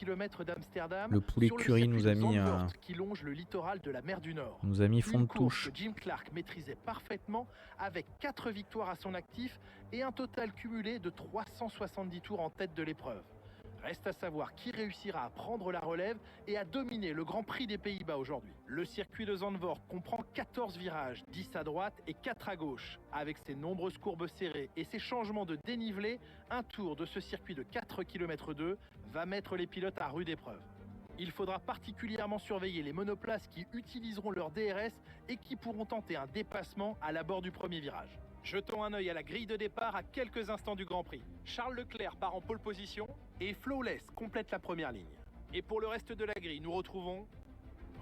km d'Amsterdam. Le poulet curry nous a mis qui longe le littoral de la mer du Nord. nous a mis fond de touche. Que Jim Clark maîtrisait parfaitement avec 4 victoires à son actif et un total cumulé de 370 tours en tête de l'épreuve. Reste à savoir qui réussira à prendre la relève et à dominer le Grand Prix des Pays-Bas aujourd'hui. Le circuit de Zandvoort comprend 14 virages, 10 à droite et 4 à gauche. Avec ses nombreuses courbes serrées et ses changements de dénivelé, un tour de ce circuit de 4 km 2 va mettre les pilotes à rude épreuve. Il faudra particulièrement surveiller les monoplaces qui utiliseront leur DRS et qui pourront tenter un dépassement à l'abord du premier virage. Jetons un œil à la grille de départ à quelques instants du Grand Prix. Charles Leclerc part en pole position et Flawless complète la première ligne. Et pour le reste de la grille, nous retrouvons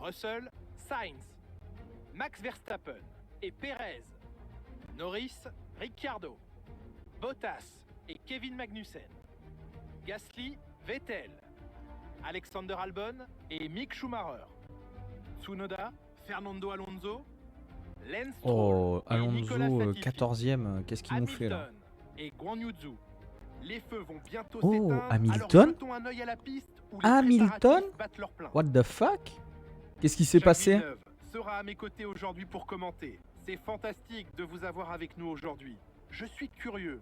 Russell, Sainz, Max Verstappen et Perez, Norris, Ricciardo, Bottas et Kevin Magnussen, Gasly, Vettel, Alexander Albon et Mick Schumacher, Tsunoda, Fernando Alonso, Lance Oh, Stroll et Nicolas Alonso, Latifi, 14e, qu'est-ce qu'il nous fait là? Hamilton et Guan Yu Zhou. Les feux vont bientôt Oh, s'éteindre, Hamilton? alors jetons un œil à la piste où les Hamilton? préparatifs battent leur plein. What the fuck? Qu'est-ce qui s'est passé? Villeneuve sera à mes côtés aujourd'hui pour commenter. C'est fantastique de vous avoir avec nous aujourd'hui. Je suis curieux.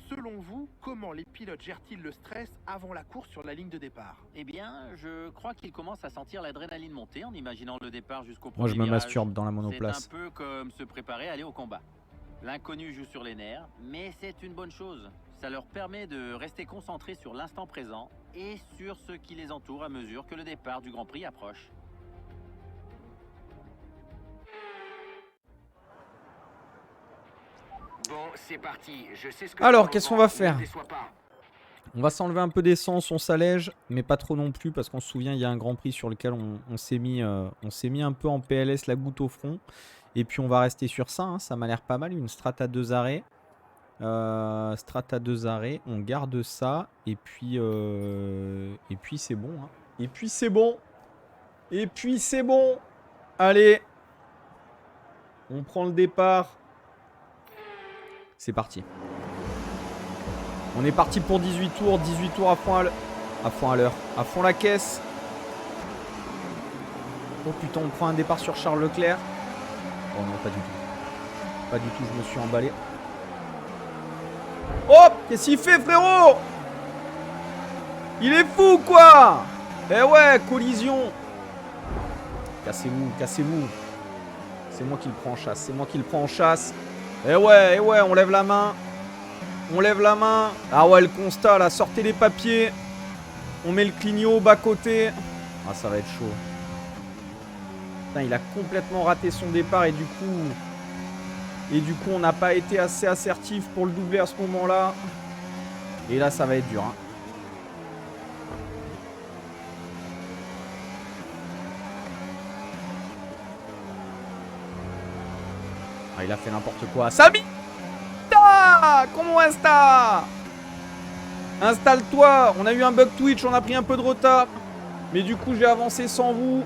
Selon vous, comment les pilotes gèrent-ils le stress avant la course sur la ligne de départ? Eh bien, je crois qu'il commence à sentir l'adrénaline monter en imaginant le départ jusqu'au premier Moi je me virage. masturbe dans la monoplace. C'est un peu comme se préparer à aller au combat. L'inconnu joue sur les nerfs, mais c'est une bonne chose. Ça leur permet de rester concentrés sur l'instant présent et sur ce qui les entoure à mesure que le départ du Grand Prix approche. Bon, c'est parti. Je sais ce que Alors, tu qu'est-ce qu'on revends. va faire? Ne déçois pas. On va s'enlever un peu d'essence, on s'allège, mais pas trop non plus parce qu'on se souvient il y a un Grand Prix sur lequel on s'est mis un peu en PLS, la goutte au front. Et puis on va rester sur ça, hein, ça m'a l'air pas mal, une strat à 2 arrêts. Strat à 2 arrêts, on garde ça et puis c'est bon. Hein. Et puis c'est bon. Et puis c'est bon. Allez. On prend le départ. C'est parti. On est parti pour 18 tours à fond à l'heure, à fond la caisse. Oh putain, on prend un départ sur Charles Leclerc. Oh non, pas du tout. Pas du tout, je me suis emballé. Oh, qu'est-ce qu'il fait, frérot? Il est fou, quoi? Eh ouais, collision. Cassez-vous, cassez-vous. C'est moi qui le prends en chasse, c'est moi qui le prends en chasse. Eh ouais, on lève la main. On lève la main. Ah ouais, le constat, là, sortez les papiers. On met le clignot au bas-côté. Ah, ça va être chaud. Putain, il a complètement raté son départ et du coup, on n'a pas été assez assertif pour le doubler à ce moment-là. Et là, ça va être dur. Hein. Ah, il a fait n'importe quoi. Sami! Comment insta? Installe-toi. On a eu un bug Twitch, on a pris un peu de retard. Mais du coup, j'ai avancé sans vous.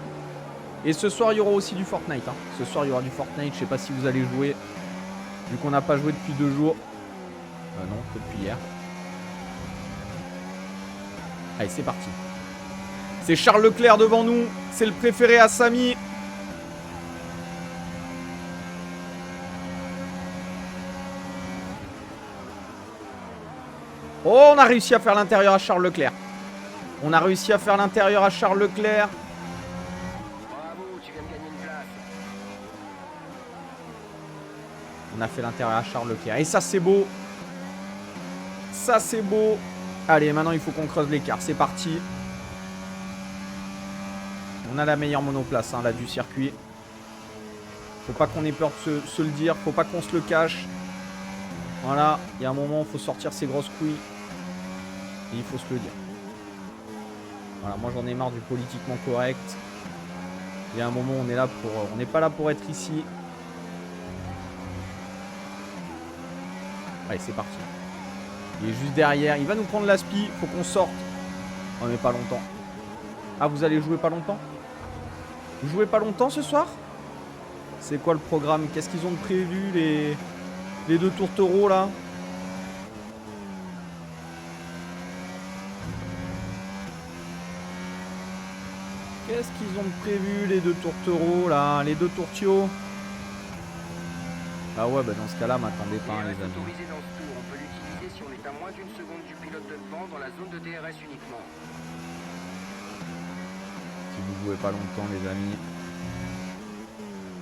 Et ce soir, il y aura aussi du Fortnite. Hein. Ce soir, il y aura du Fortnite. Je sais pas si vous allez jouer. Vu qu'on n'a pas joué depuis 2 jours. Non, que depuis hier. Allez, c'est parti. C'est Charles Leclerc devant nous. C'est le préféré à Sami. Oh, on a réussi à faire l'intérieur à Charles Leclerc. On a réussi à faire l'intérieur à Charles Leclerc. Bravo, tu viens de gagner une place. On a fait l'intérieur à Charles Leclerc. Et ça, c'est beau. Ça, c'est beau. Allez, maintenant, il faut qu'on creuse l'écart. C'est parti. On a la meilleure monoplace hein, là du circuit. Faut pas qu'on ait peur de se le dire. Faut pas qu'on se le cache. Voilà. Il y a un moment, il faut sortir ses grosses couilles. Et il faut se le dire. Voilà, moi j'en ai marre du politiquement correct. Il y a un moment, on est là pour, on n'est pas là pour être ici. Allez, c'est parti. Il est juste derrière. Il va nous prendre l'aspi. Faut qu'on sorte. On n'est pas longtemps. Ah, vous allez jouer pas longtemps? Vous jouez pas longtemps ce soir? C'est quoi le programme? Qu'est-ce qu'ils ont de prévu les deux tourtereaux là? Qu'est-ce qu'ils ont prévu les deux tourtereaux là, les deux tourtios? Ah ouais, bah dans ce cas-là, m'attendez pas, hein, les amis. Autorisé dans ce tour, on peut l'utiliser si on est à moins d'une seconde du pilote de devant dans la zone de DRS uniquement. Si vous jouez pas longtemps, les amis.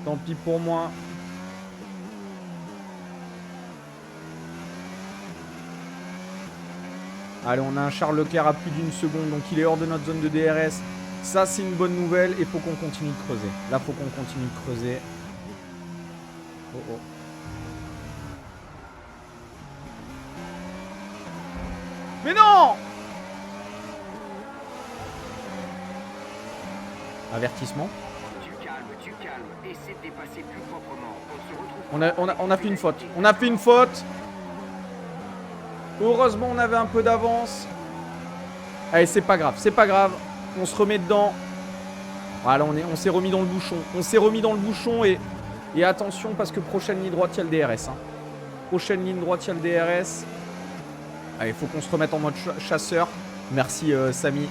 Tant pis pour moi. Allez, on a un Charles Leclerc à plus d'une seconde, donc il est hors de notre zone de DRS. Ça, c'est une bonne nouvelle. Et faut qu'on continue de creuser. Là, faut qu'on continue de creuser. Oh oh. Mais non! Avertissement. Tu calmes. Essaie de dépasser plus proprement. On se retrouve. On a fait une faute. On a fait une faute. Heureusement, on avait un peu d'avance. Allez, c'est pas grave. C'est pas grave. On se remet dedans. Voilà, on s'est remis dans le bouchon. On s'est remis dans le bouchon et attention parce que prochaine ligne droite, il y a le DRS. Hein. Prochaine ligne droite, il y a le DRS. Allez, il faut qu'on se remette en mode chasseur. Merci Samy.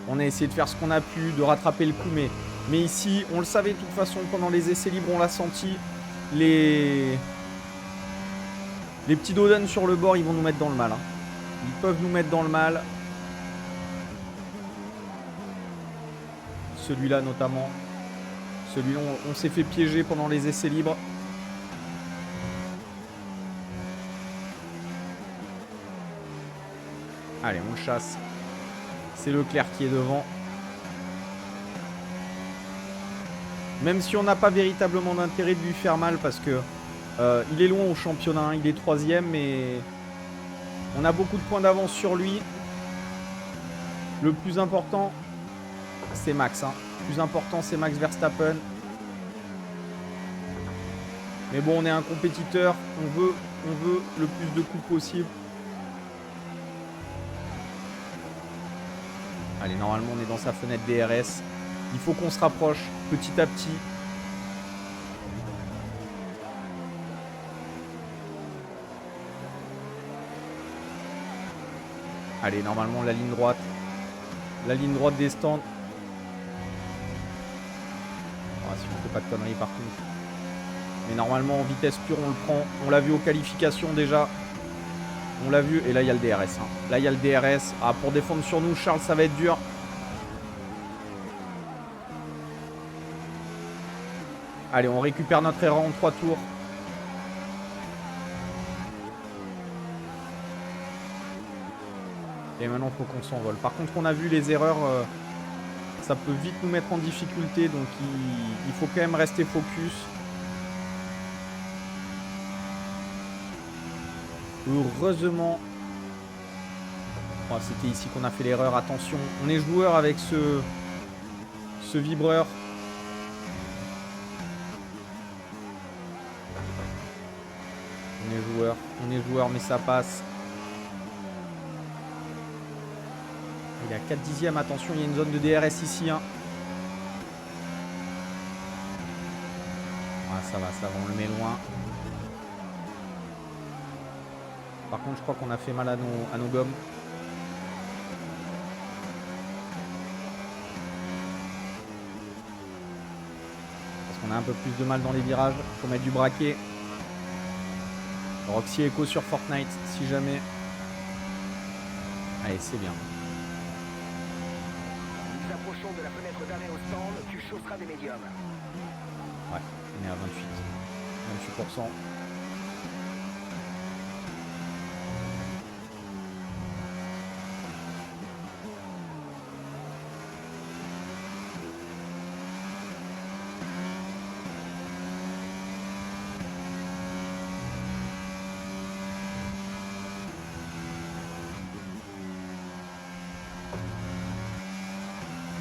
On a essayé de faire ce qu'on a pu, de rattraper le coup, mais ici, on le savait de toute façon, pendant les essais libres, on l'a senti. Les petits Doden sur le bord, ils vont nous mettre dans le mal. Hein. Ils peuvent nous mettre dans le mal. Celui-là notamment. Celui-là, on s'est fait piéger pendant les essais libres. Allez, on le chasse. C'est Leclerc qui est devant. Même si on n'a pas véritablement d'intérêt de lui faire mal parce que il est loin au championnat. Hein. Il est 3ème, mais on a beaucoup de points d'avance sur lui. Le plus important, c'est Max. Hein. Le plus important, c'est Max Verstappen. Mais bon, on est un compétiteur. On veut le plus de coups possible. Allez, normalement, on est dans sa fenêtre DRS. Il faut qu'on se rapproche petit à petit. Allez, normalement, la ligne droite. La ligne droite des stands. Ah, si on fait pas de conneries par contre. Mais normalement, en vitesse pure, on le prend. On l'a vu aux qualifications déjà. On l'a vu. Et là, il y a le DRS. Hein. Là, il y a le DRS. Ah, pour défendre sur nous, Charles, ça va être dur. Allez, on récupère notre erreur en 3 tours. Et maintenant, il faut qu'on s'envole. Par contre, on a vu les erreurs. Ça peut vite nous mettre en difficulté. Donc, il faut quand même rester focus. Heureusement. Oh, c'était ici qu'on a fait l'erreur. Attention, on est joueur avec ce vibreur. On est joueur, mais ça passe. Il y a 4 dixièmes, attention, il y a une zone de DRS ici. Hein. Ah, ça va, on le met loin. Par contre, je crois qu'on a fait mal à nos gommes. Parce qu'on a un peu plus de mal dans les virages. Il faut mettre du braquet. Roxy Echo sur Fortnite, si jamais. Allez, c'est bien. Nous approchons de la fenêtre d'arrêt au stand, tu chausseras des médiums. Ouais, on est à 28%.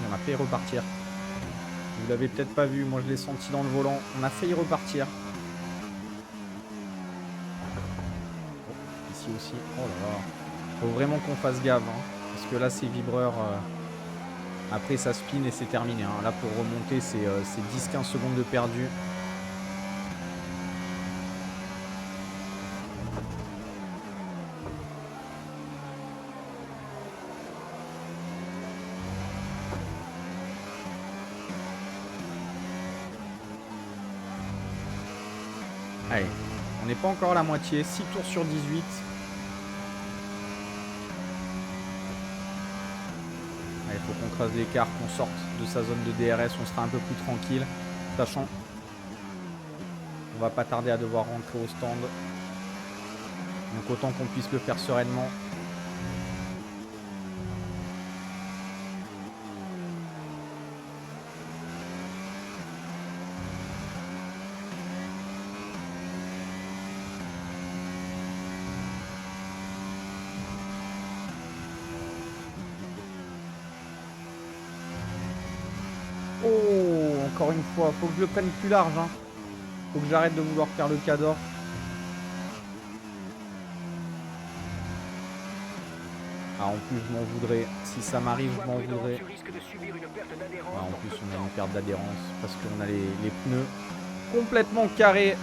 On a failli repartir. Vous l'avez peut-être pas vu, moi je l'ai senti dans le volant. On a failli repartir. Oh, ici aussi. Oh là là. Faut vraiment qu'on fasse gaffe. Hein, parce que là, ces vibreurs. Après, ça spin et c'est terminé. Hein. Là, pour remonter, c'est 10-15 secondes de perdu. Allez, on n'est pas encore à la moitié. 6 tours sur 18. Allez, faut qu'on creuse l'écart, qu'on sorte de sa zone de DRS. On sera un peu plus tranquille. Sachant on va pas tarder à devoir rentrer au stand. Donc autant qu'on puisse le faire sereinement. Oh, encore une fois, faut que je le prenne plus large. Hein. Faut que j'arrête de vouloir faire le cador. Ah, en plus, je m'en voudrais. Si ça m'arrive, je m'en voudrais. Ah, en plus, on a une perte d'adhérence parce qu'on a les pneus complètement carrés.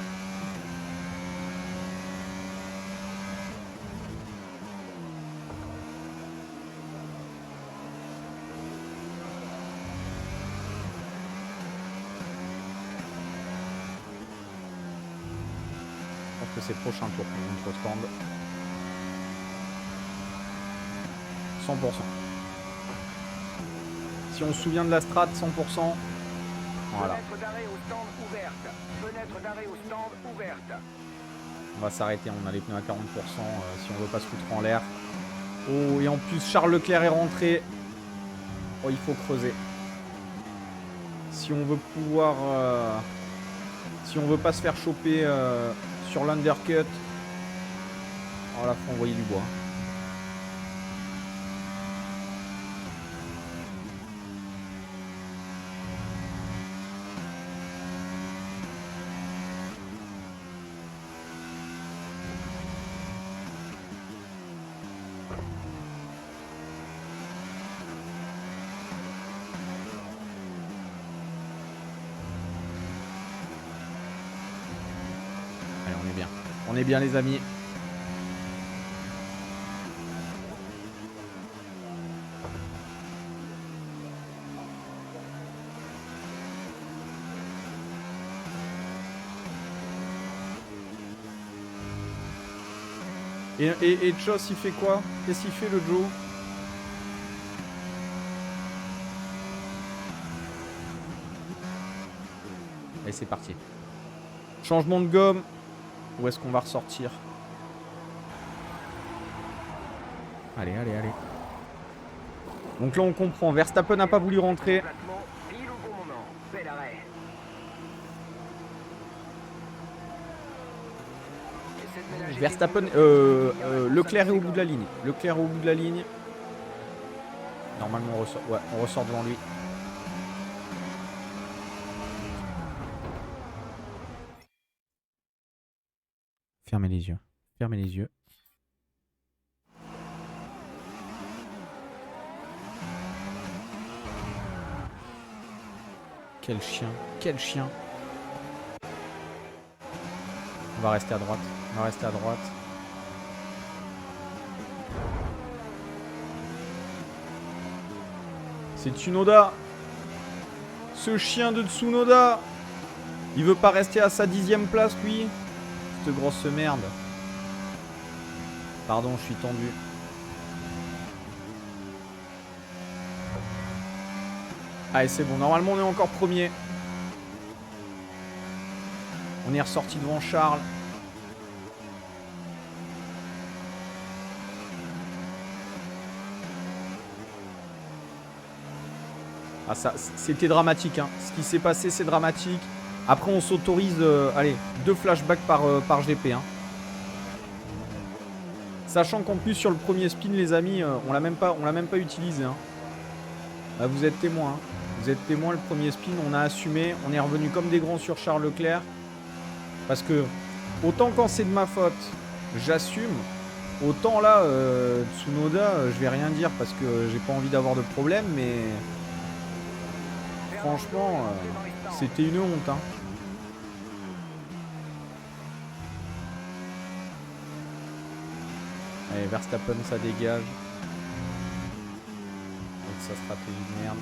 Je pense que c'est le prochain tour qu'on monte au stand. 100%. Si on se souvient de la strat, 100%. Voilà. On va s'arrêter, on a les pneus à 40% si on veut pas se foutre en l'air. Oh, et en plus Charles Leclerc est rentré. Oh, il faut creuser. Si on veut pouvoir... si on veut pas se faire choper sur l'undercut. Oh là, faut envoyer du bois. On est bien les amis. Et Joss il fait quoi? Qu'est-ce qu'il fait le Joe? Allez, c'est parti. Changement de gomme. Où est-ce qu'on va ressortir? Allez, allez, allez. Donc là, on comprend. Verstappen n'a pas voulu rentrer. Verstappen... Leclerc est au bout de la ligne. Leclerc est au bout de la ligne. Normalement, on ressort, ouais, on ressort devant lui. Fermez les yeux. Fermez les yeux. Quel chien. Quel chien. On va rester à droite. On va rester à droite. C'est Tsunoda. Ce chien de Tsunoda. Il veut pas rester à sa 10e place, lui. Cette grosse merde. Pardon, je suis tendu. Allez, c'est bon. Normalement, on est encore premier. On est ressorti devant Charles. Ah, ça, c'était dramatique. Hein. Ce qui s'est passé, c'est dramatique. Après, on s'autorise, allez, 2 flashbacks par GP. Hein. Sachant qu'en plus, sur le premier spin, les amis, on l'a même pas utilisé. Hein. Bah, vous êtes témoins. Hein. Vous êtes témoins, le premier spin, on a assumé. On est revenu comme des grands sur Charles Leclerc. Parce que, autant quand c'est de ma faute, j'assume. Autant là, Tsunoda, je vais rien dire parce que j'ai pas envie d'avoir de problème. Mais franchement, c'était une honte. Hein. Allez, Verstappen, ça dégage. Avec sa stratégie de merde.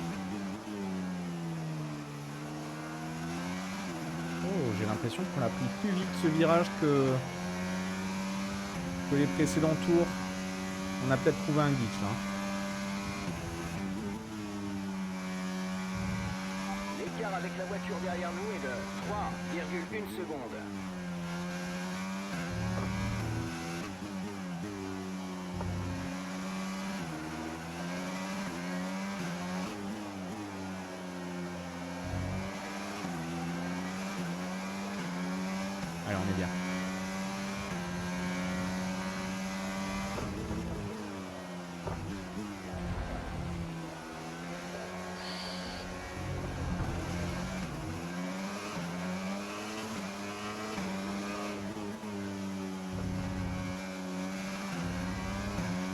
Oh, j'ai l'impression qu'on a pris plus vite ce virage que les précédents tours. On a peut-être trouvé un glitch là. L'écart avec la voiture derrière nous est de 3,1 secondes. Allez, on est bien.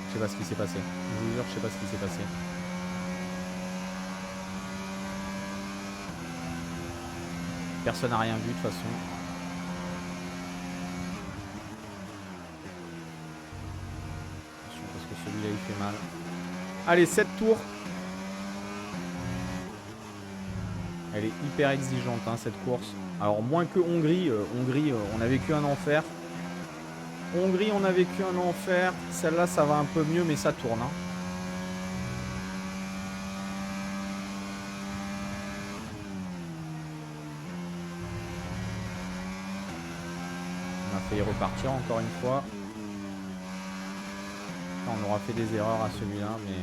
Je sais pas ce qui s'est passé. Je vous jure, je sais pas ce qui s'est passé. Personne n'a rien vu de toute façon. Attention parce que celui-là il fait mal. Allez, 7 tours. Elle est hyper exigeante hein, cette course. Alors moins que Hongrie. Hongrie, on a vécu un enfer. Hongrie, on a vécu un enfer. Celle-là, ça va un peu mieux, mais ça tourne. Hein. On a failli repartir encore une fois. Là, on aura fait des erreurs à celui-là, mais...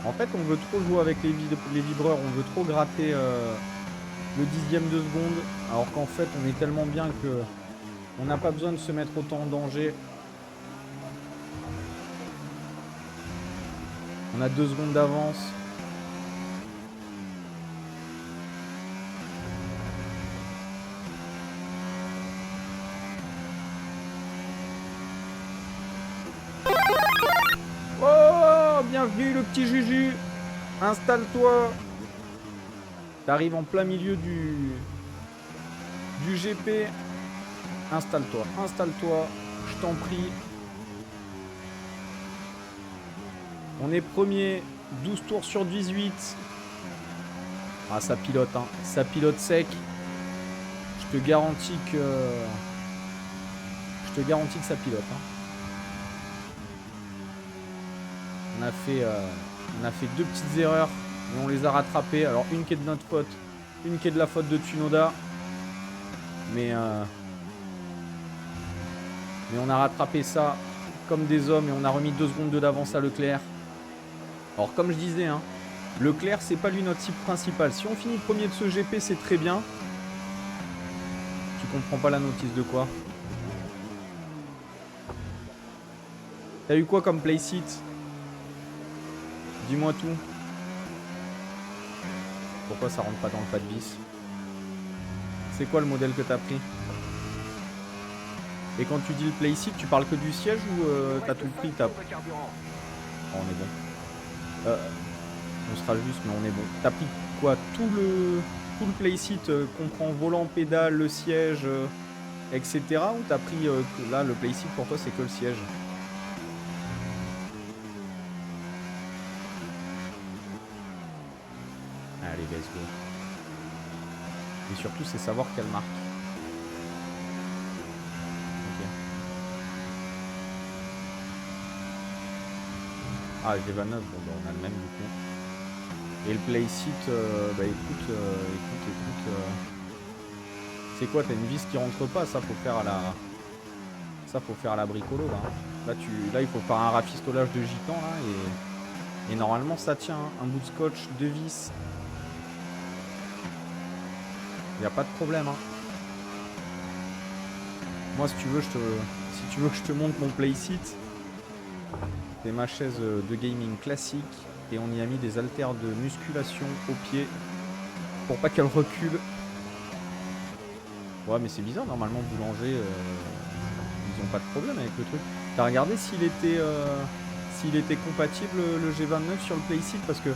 En fait, on veut trop jouer avec les vibreurs, on veut trop gratter le dixième de seconde, alors qu'en fait, on est tellement bien que on n'a pas besoin de se mettre autant en danger. On a 2 secondes d'avance. Bienvenue le petit Juju. Installe-toi. T'arrives en plein milieu du GP. Installe-toi, installe-toi. Je t'en prie. On est premier. 12 tours sur 18. Ah, ça pilote, hein. Ça pilote sec. Je te garantis que ça pilote, hein. On a fait 2 petites erreurs, mais on les a rattrapées. Alors une qui est de notre faute, une qui est de la faute de Tsunoda. Mais on a rattrapé ça comme des hommes et on a remis 2 secondes d'avance à Leclerc. Alors comme je disais, hein, Leclerc c'est pas lui notre cible principale. Si on finit premier de ce GP, c'est très bien. Tu comprends pas la notice de quoi? T'as eu quoi comme playseat? Dis-moi tout. Pourquoi ça rentre pas dans le pas de vis? C'est quoi le modèle que t'as pris? Et quand tu dis le playseat, tu parles que du siège ou t'as tout pris? Oh, on est bon. On sera juste, mais on est bon. T'as pris quoi? Tout le playseat comprend volant, pédale, le siège, etc. Ou t'as pris là le playseat pour toi c'est que le siège? Allez, let's go. Et surtout, c'est savoir quelle marque. Ok. Ah, G29, bon, bah, on a le même du coup. Et le playseat, bah écoute. C'est quoi, t'as une vis qui rentre pas? Ça, faut faire à la... Ça, faut faire à la bricolo, là. Là, il faut faire un rafistolage de gitan, là, et normalement, ça tient. Hein. Un bout de scotch, 2 vis. Il n'y a pas de problème. Hein. Moi, si tu veux que je te montre mon playseat, c'est ma chaise de gaming classique et on y a mis des haltères de musculation au pied pour pas qu'elle recule. Ouais, mais c'est bizarre. Normalement, boulanger, ils ont pas de problème avec le truc. T'as regardé s'il était compatible le G29 sur le playseat, parce que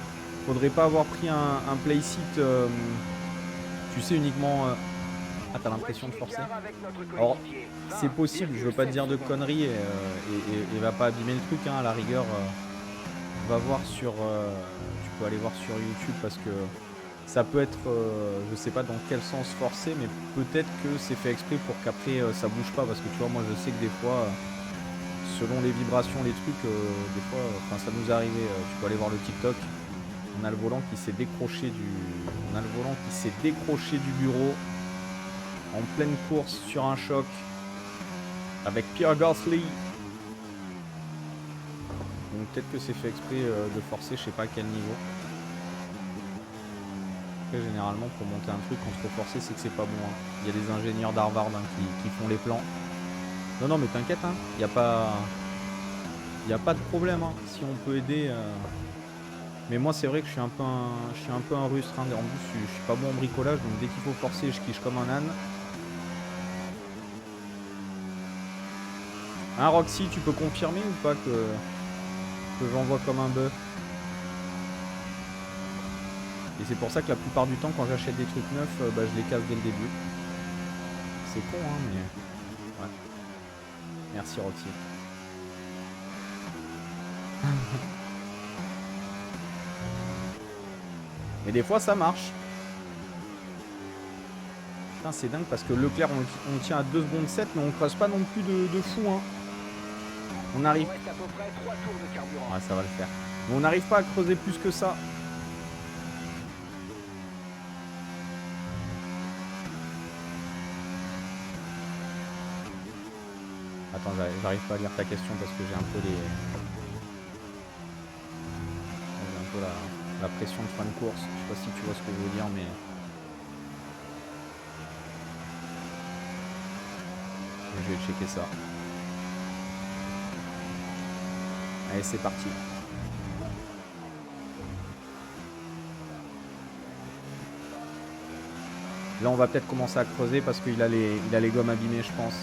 faudrait pas avoir pris un playseat. Tu sais, uniquement Ah, t'as l'impression de forcer. Alors, c'est possible, je veux pas te dire de conneries et va pas abîmer le truc, hein, à la rigueur. Va voir sur... tu peux aller voir sur YouTube parce que ça peut être... je sais pas dans quel sens forcer, mais peut-être que c'est fait exprès pour qu'après ça bouge pas. Parce que tu vois, moi je sais que des fois, selon les vibrations, les trucs, des fois, ça nous est arrivé. Tu peux aller voir le TikTok. On a le volant qui s'est décroché du bureau en pleine course sur un choc avec Pierre Gasly. Donc peut-être que c'est fait exprès de forcer, je sais pas à quel niveau. Après généralement pour monter un truc contre forcer c'est que c'est pas bon. Hein. Il y a des ingénieurs d'Harvard qui font les plans. Non mais t'inquiète, hein. Il n'y a pas de problème. Hein. Si on peut aider. Mais moi c'est vrai que je suis un peu un rustre. Hein. En plus je suis pas bon en bricolage, donc dès qu'il faut forcer je quiche comme un âne. Hein Roxy, tu peux confirmer ou pas que j'envoie comme un bœuf? Et c'est pour ça que la plupart du temps quand j'achète des trucs neufs, je les casse dès le début. C'est con hein mais... Ouais. Merci Roxy. Mais des fois ça marche. Putain c'est dingue parce que Leclerc on tient à 2 secondes 7 mais on creuse pas non plus de fou hein. On arrive... Ouais ça va le faire. Mais on n'arrive pas à creuser plus que ça. Attends, j'arrive pas à lire ta question parce que j'ai un peu les... J'ai un peu la pression de fin de course. Je sais pas si tu vois ce que je veux dire mais... Je vais checker ça. Allez, c'est parti. Là, on va peut-être commencer à creuser parce qu'il a les gommes abîmées, je pense.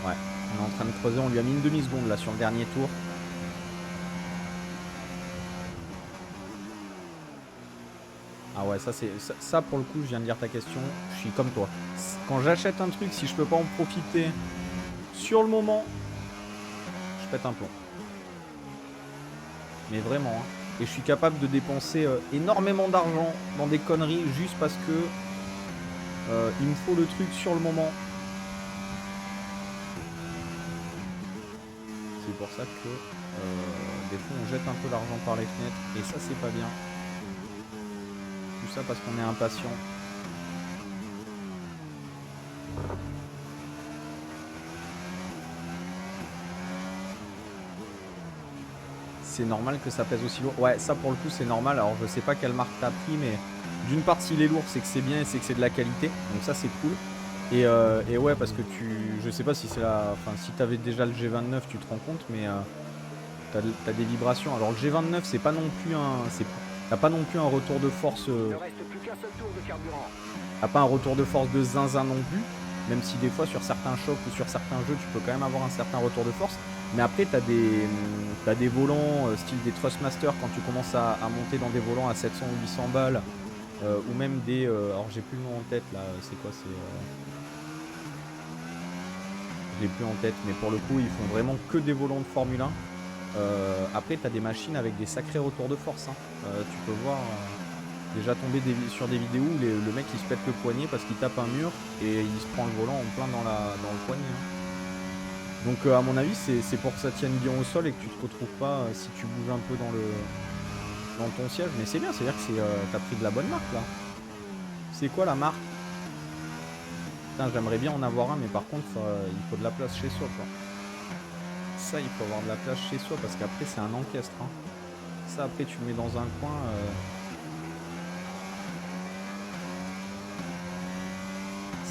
Ouais, on est en train de creuser. On lui a mis une demi-seconde là sur le dernier tour. Ah ouais, ça pour le coup, je viens de lire ta question, je suis comme toi. Quand j'achète un truc, si je peux pas en profiter sur le moment, je pète un plomb. Mais vraiment, hein. Et je suis capable de dépenser énormément d'argent dans des conneries juste parce que il me faut le truc sur le moment. C'est pour ça que des fois on jette un peu d'argent par les fenêtres et ça c'est pas bien. Tout ça parce qu'on est impatient. C'est normal que ça pèse aussi lourd. Ouais, ça pour le coup c'est normal. Alors je sais pas quelle marque t'as pris, mais d'une part s'il est lourd c'est que c'est bien et c'est que c'est de la qualité. Donc ça c'est cool. Et ouais parce que je sais pas si c'est si t'avais déjà le G29 tu te rends compte, mais t'as des vibrations. Alors le G29 c'est pas non plus t'as pas non plus un retour de force. Il ne reste plus qu'un seul tour de carburant. T'as pas un retour de force de zinzin non plus. Même si des fois sur certains chocs ou sur certains jeux tu peux quand même avoir un certain retour de force. Mais après t'as des volants style des Thrustmaster quand tu commences à monter dans des volants à 700 ou 800 balles. Ou même des... alors j'ai plus le nom en tête là, c'est quoi je l'ai plus en tête, mais pour le coup ils font vraiment que des volants de Formule 1. Après tu as des machines avec des sacrés retours de force. Hein. Tu peux voir déjà tomber sur des vidéos où le mec il se pète le poignet parce qu'il tape un mur et il se prend le volant en plein dans le poignet. Hein. Donc à mon avis c'est pour que ça tienne bien au sol et que tu te retrouves pas si tu bouges un peu dans ton siège. Mais c'est bien, c'est-à-dire que t'as pris de la bonne marque là. C'est quoi la marque? Putain, j'aimerais bien en avoir un, mais par contre il faut de la place chez soi quoi. Ça il faut avoir de la place chez soi parce qu'après c'est un encaistre. Hein. Ça après tu le mets dans un coin.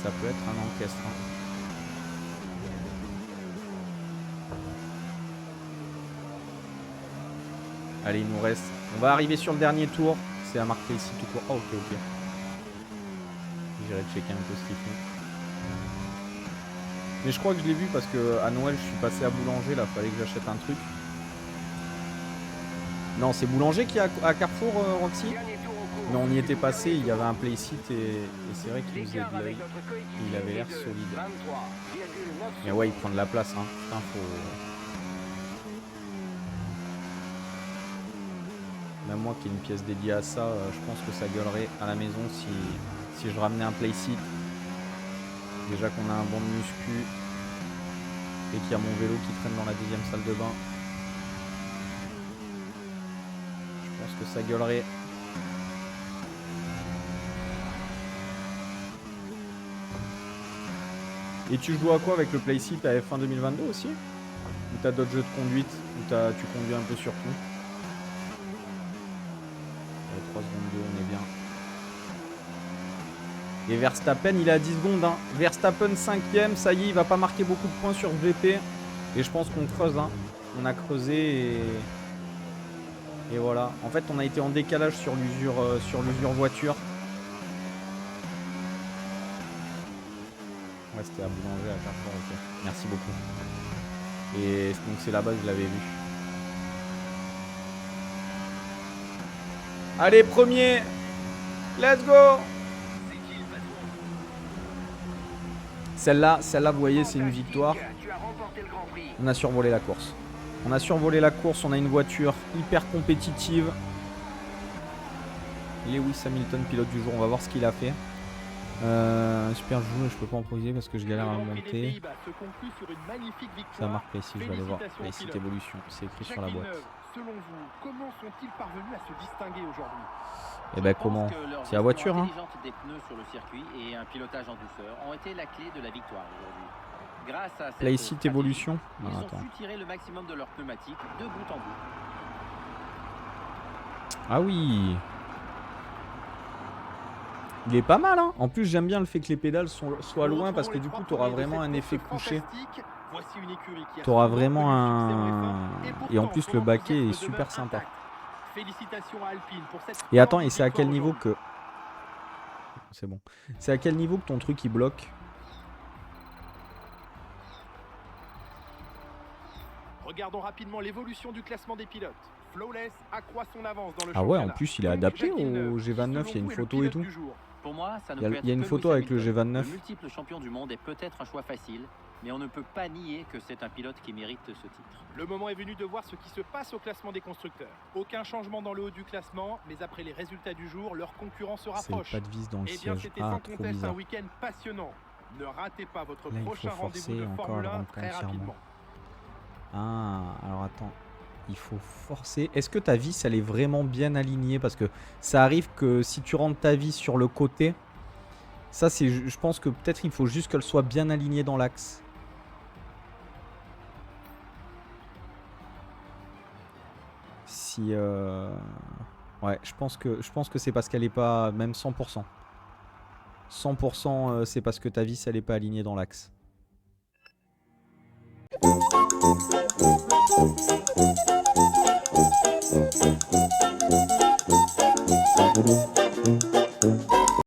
Ça peut être un encaistre. Hein. Allez, il nous reste. On va arriver sur le dernier tour. C'est à marquer ici tout court. Oh, ok. J'irai checker un peu ce qu'il fait. Mais je crois que je l'ai vu parce que à Noël, je suis passé à Boulanger. Là, fallait que j'achète un truc. Non, c'est Boulanger qui est à Carrefour, Roxy. Dernier tour en cours. Mais on y était passé, il y avait un playsit et c'est vrai qu'il nous faisait L'écart de l'œil. avec notre coéquipier Il avait l'air est de solide. 23,9 Mais ouais, il prend de la place, hein. Putain, faut... Même moi qui ai une pièce dédiée à ça, je pense que ça gueulerait à la maison si je ramenais un playsit. Déjà qu'on a un banc de muscu et qu'il y a mon vélo qui traîne dans la deuxième salle de bain. Je pense que ça gueulerait. Et tu joues à quoi avec le playsit à F1 2022 aussi? Ou t'as d'autres jeux de conduite? Ou tu conduis un peu sur tout? 3 secondes 2, on est bien. Et Verstappen, il est à 10 secondes. Hein. Verstappen 5ème, ça y est, il va pas marquer beaucoup de points sur VP. Et je pense qu'on creuse. Hein. On a creusé et voilà. En fait, on a été en décalage sur l'usure voiture. Ouais, c'était à Boulanger à Carrefour, ok. Merci beaucoup. Et donc c'est là-bas que je l'avais vu. Allez, premier! Let's go! Celle-là, vous voyez, c'est une victoire. Tu as remporté le Grand Prix. On a survolé la course. On a survolé la course, on a une voiture hyper compétitive. Lewis Hamilton, pilote du jour, on va voir ce qu'il a fait. Super jour, je peux pas improviser parce que je galère à monter. Ça marque ici, je vais aller voir. Ici, évolution, c'est écrit sur la boîte. Selon vous, comment sont-ils parvenus à se distinguer aujourd'hui? Et ben comment? C'est la voiture, hein. Des pneus sur le circuit et un pilotage en douceur ont été la clé de la victoire aujourd'hui. Grâce à cette Playsit stratégie, évolution. ils Ah, ont attends. su tirer le maximum de leurs pneumatiques de bout en bout. Ah oui. Il est pas mal, hein. En plus, j'aime bien le fait que les pédales soient loin parce que du coup, tu auras vraiment un effet couché. Tu auras vraiment un... Et en plus, le baquet est super sympa. Félicitations à Alpine pour cette Et attends, et c'est à quel niveau que... C'est bon. C'est à quel niveau que ton truc, il bloque? Regardons rapidement l'évolution du classement des pilotes. Flawless accroît son avance dans le Ah ouais, en championnat. plus, il est adapté au G29, il y a une photo et tout. Pour moi, ça ne Il y a- peut être il y a une que photo Lewis avec le Hamilton. G29. Le multiple champion du monde est peut-être un choix facile, mais on ne peut pas nier que c'est un pilote qui mérite ce titre. Le moment est venu de voir ce qui se passe au classement des constructeurs. Aucun changement dans le haut du classement, mais après les résultats du jour, leurs concurrents se C'est rapprochent. pas de vis dans le Eh bien, siège. c'était Ah, sans trop conteste un bizarre. week-end passionnant. Ne ratez pas votre Là, il faut prochain rendez-vous forcer de encore, Formule elle 1 rentre très entièrement. rapidement. Ah, alors attends. Il faut forcer. Est-ce que ta vis, elle est vraiment bien alignée? Parce que ça arrive que si tu rentres ta vis sur le côté, ça c'est, je pense que peut-être il faut juste qu'elle soit bien alignée dans l'axe. Si ouais, je pense que c'est parce qu'elle est pas même 100%. 100% c'est parce que ta vis elle est pas alignée dans l'axe.